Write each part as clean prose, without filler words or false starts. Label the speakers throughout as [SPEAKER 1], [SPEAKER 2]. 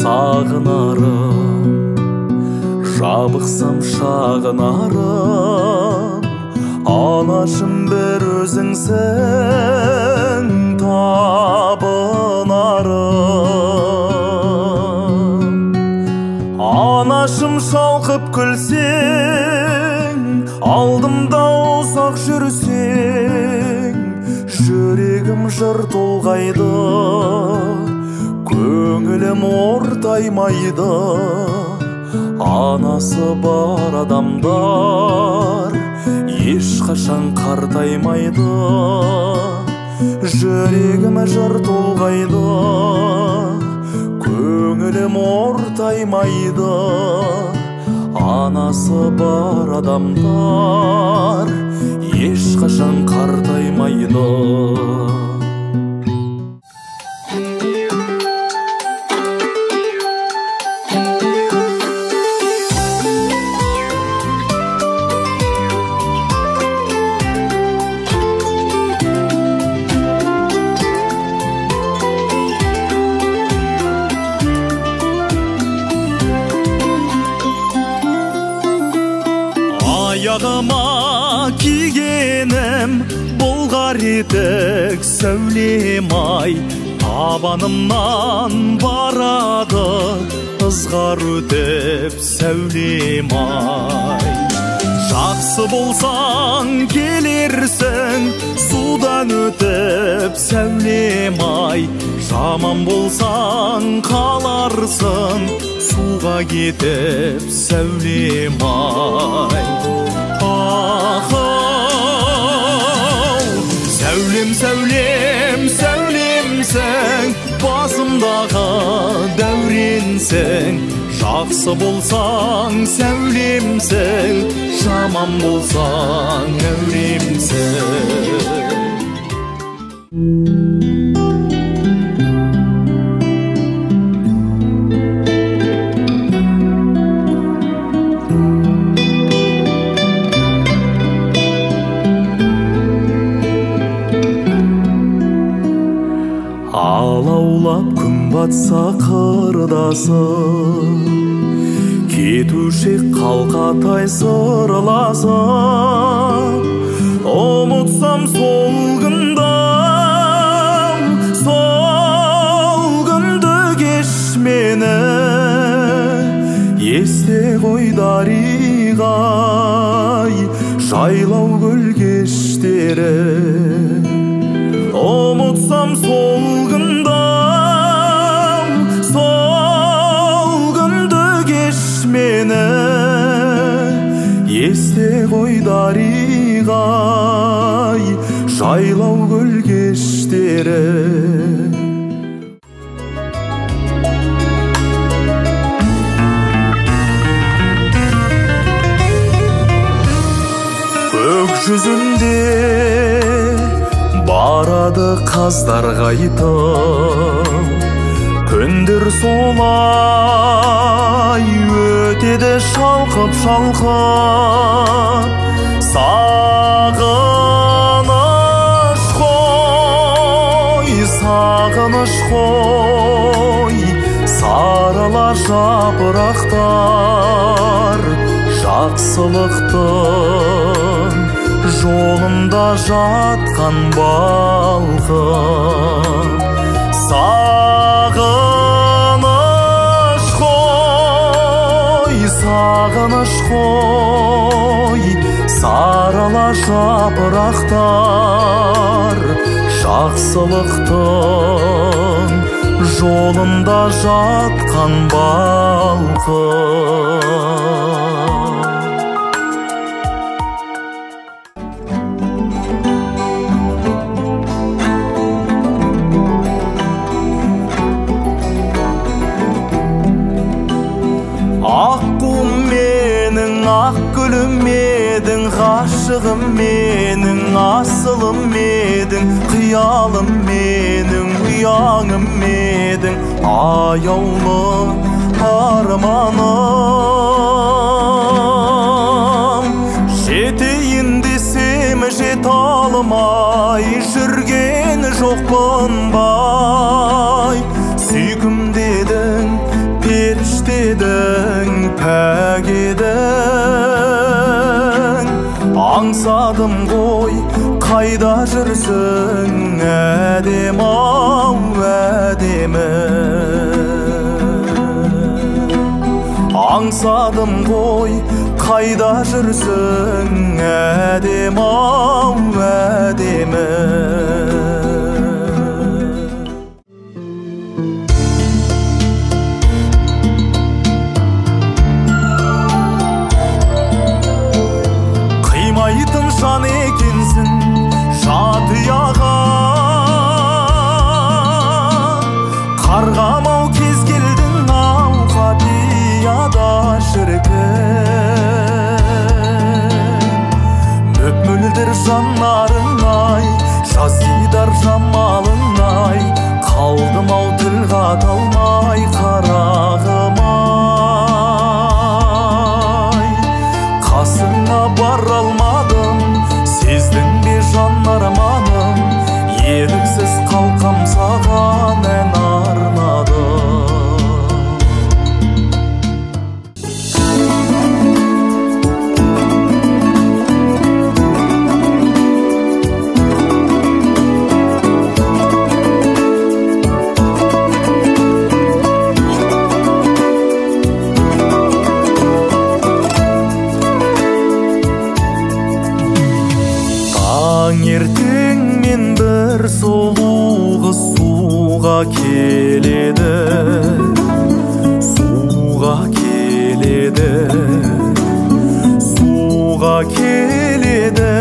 [SPEAKER 1] сағынарым, жабықсам шағынарым, анашым бір өзіңсің табынарым. Анашым шалқып күлсең, алдымда ұзақ жүрсең, жүрегім жыр толғайды, көңілім ортаймайды. Анасы бар адамдар ешқашан қартаймайды, жүрегім жыр толғайды, көңілім ортаймайды. Анасы бар адамдар ешқашан қартаймайды. Аяғыма кигенім болғар етік сәулем-ай, табанымнан барады ызғар өтіп сәулем-ай. Жақсы болсаң келерсің судан өтіп сәулем-ай, жаман болсаң қаларсың суға кетіп сәулем-ай. Сәулем, сәулем, сәулемсің, басымдағы дәуренсің. Жақсы болсаң сәулемсің, жаман болсаң әуремсің. Алаулап күн батса қырдасың, кетуші қалқатай сырласың. Ұмытсам сол күнді кеш мені, есте қой дариғай жайлау көл кештері. Ұмытсам сол күнді кеш мені, есте қой дариғай жайлау көл кештері. Көк жүзінде барады қаздар қайтып, күндер солай өтеді шалқып-шалқып. Сағыныш қой, сағыныш қой, сарыла жапырақтар жақсылықтың жолында жатқан балқын. Сағыныш қой, сағыныш қой, сарыла жапырақтар жақсылықтың жолында жатқан балқын. Аққуым менің, ақ гүлім едің, ғашығым менің, асылым едің, қиялым менің, ұяңым едің, аяулы арманым. Жетейін десем жете алмай, жүрген жоқпын бай. Сүйкім дедің, пәк едің. Аңсадым ғой қайда жүрсің, әдем-ау әдемі. Аңсадым ғой қайда жүрсің, әдем-ау әдемі. Қимайтын жан екенсің жатияға, қарғамау кез келдің ау қапияда шіркін. Мөп-мөлдір жанарың-ай, жазидар жамалың-ай, қалдым-ау тіл қата алмай қарағым-ай. Қасыңа бара алмадым, сездің бе жан арманым, еріксіз қалқам саған ән арнадым. Таңертеңмен бір сұлу қыз суға келеді, суға келеді, суға келеді.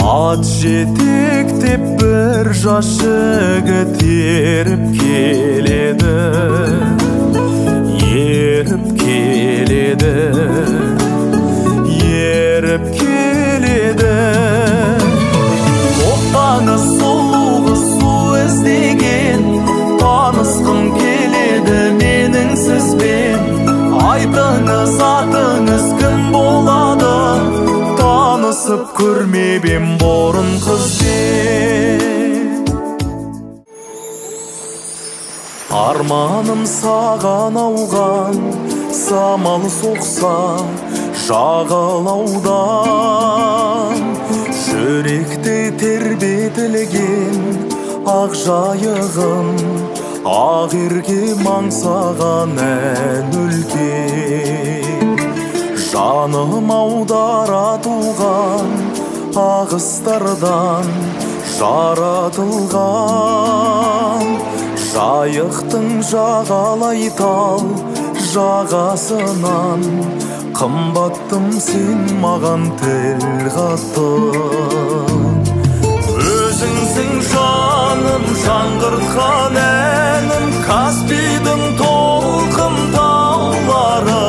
[SPEAKER 1] Ат жетектеп бір жас жігіт еріп келеді, еріп келеді, еріп келеді. Тоқтаңыз сұлу қыз су іздеген, танысқым келеді менің сізбен. Айтыңыз атыңыз кім болады, танысып көрмеп ем бұрын қызбен. Арманым саған ауған, самал соқса жағалаудан, жүректе тербетілген ақ жайығым, ақ ерке маңсаған ән үлкен. Жаным аудара туған ағыстардан жаратылған, жайықтың жағалай тал жағасынан, қымбаттым сен маған тіл қаттың. Өзіңсің жаным, жаңғыртқан әнім, Каспийдің толқын таулары.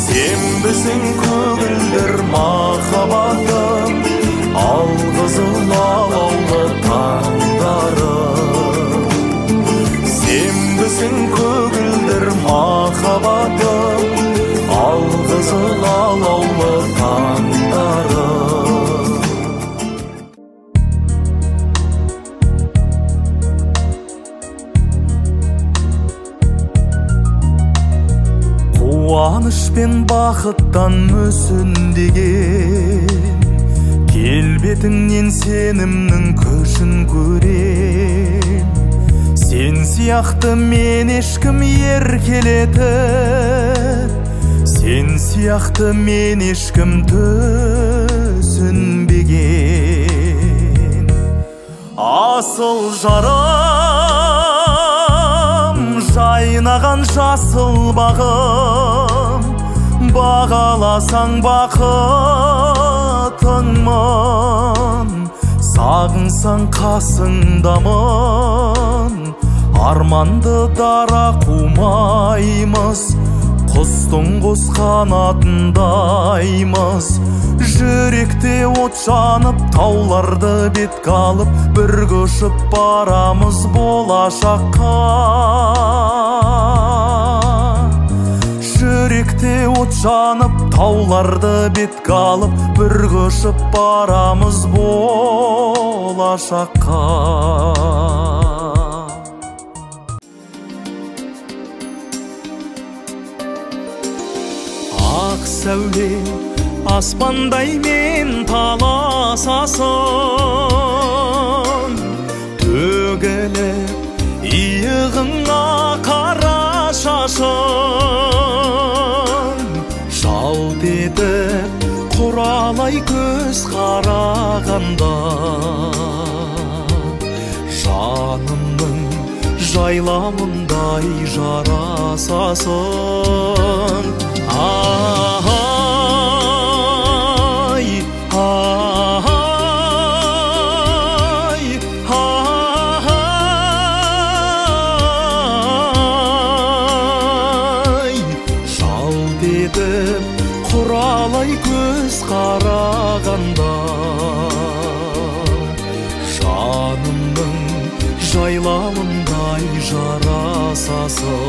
[SPEAKER 1] Сенбісің көгілдір махаббатым, алғызыл алаулы таңдарым. Сенбісің көгілдір махаббатым, алғызыл алаулы таңдарым. Қуаныш пен бақыттан мүсіндеген, келбетіңнен сенімнің күшін көрем. Сен сияқты мен ешкім еркелетіп, сен сияқты мен ешкім түсінбеген. Асыл жарым, жайнаған жасыл бағым, бағаласаң бақытыңмын, сағынсаң қасыңдамын. Арманды дара қумаймыз, құстың құс қанатындаймыз. Жүректе от жанып, тауларды бетке алып, бірге ұшып барамыз болашаққа. Жүректе от жанып, тауларды бетке алып, бірге ұшып барамыз болашаққа. ақ сәуле аспандай мен таласасын, төгіліп иығыңа қара шашын, жалт етіп құралай көз қарағанда, жанымның жайлауындай жарасасын. Ай, ай, ай, жалт етіп құралай көз қарағанда, жанымның жайлауындай жарасасын.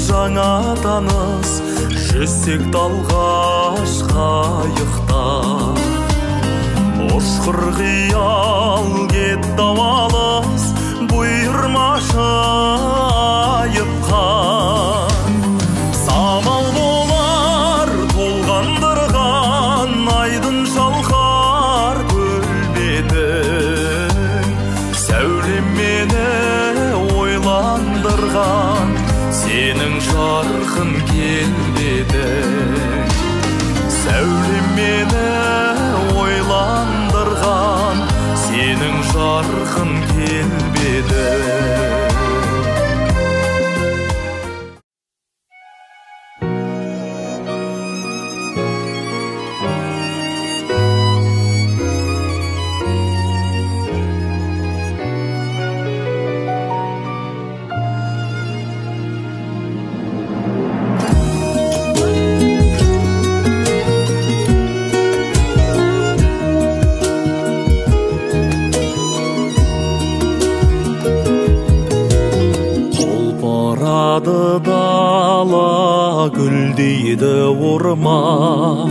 [SPEAKER 1] Жаңа таныс жүзсек талғаш қайықта, ұшқыр қиял кетті алыс бұйырмашы айыпқа. Самал болар толғандырған айдын шалқар көлбетін, сәулем мені ойландырған сенің жарқын келбедің. Сәулем мені ойландырған сенің жарқын келбедің. Дала гүлдейді орман,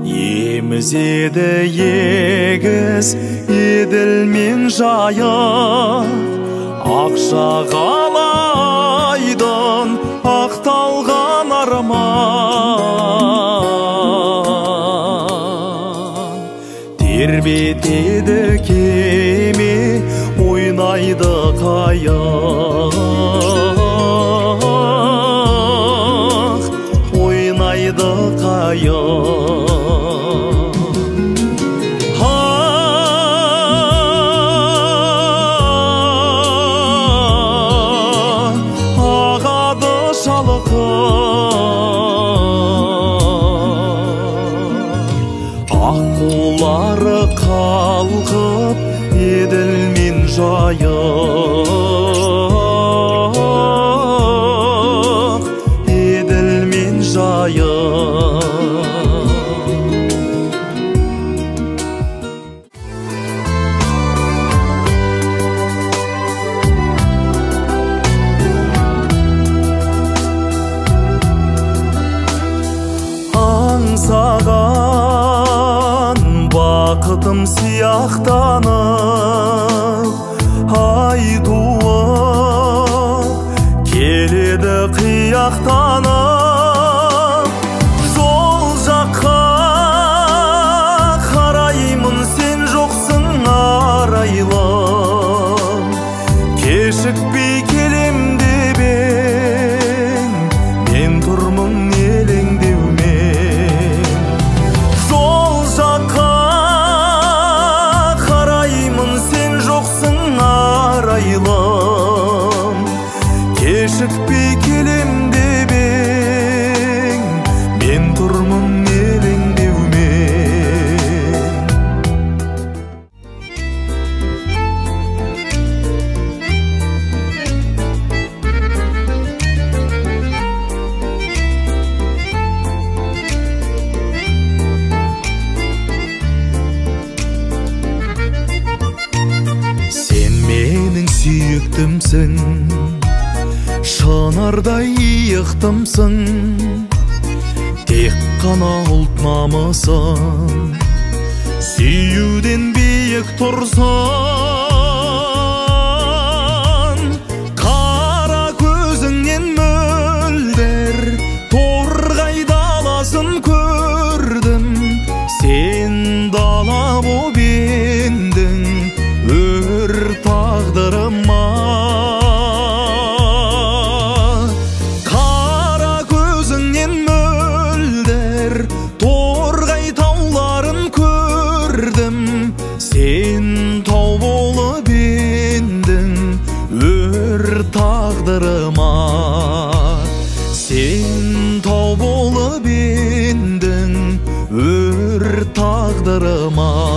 [SPEAKER 1] емізеді егіз еділ мен жайық. Ақшағалайдың ақталған арман, тербетеді кеме ойнайды қайық. Ағады шалқып, аққулары қалқып еділ мен жайық, еділ мен жайық. Аңсаған бақытым сияқтанып, ай туып келеді қияқтанып. Жол жаққа қараймын, сен жоқсың арайлым, кешікпей келем деп ең, мен тұрмын елеңдеумен. Жол жаққа қараймын, сен жоқсың арайлым, кешікпей келем деп ең, мен тұрмын елеңдеумен. гүлсің, шынардай иықтымсың, тек қана ұлт намысын, сүюден биік тұрсын. Қара көзіңнен мөлдір торғай даласын көрдім, сен дала боп ендің өр тағдырыма. Қара көзіңнен мөлдір торғай тауларын көрдім, сен тау болып ендің өр тағдырыма. Сен тау болып ендің өр тағдырыма.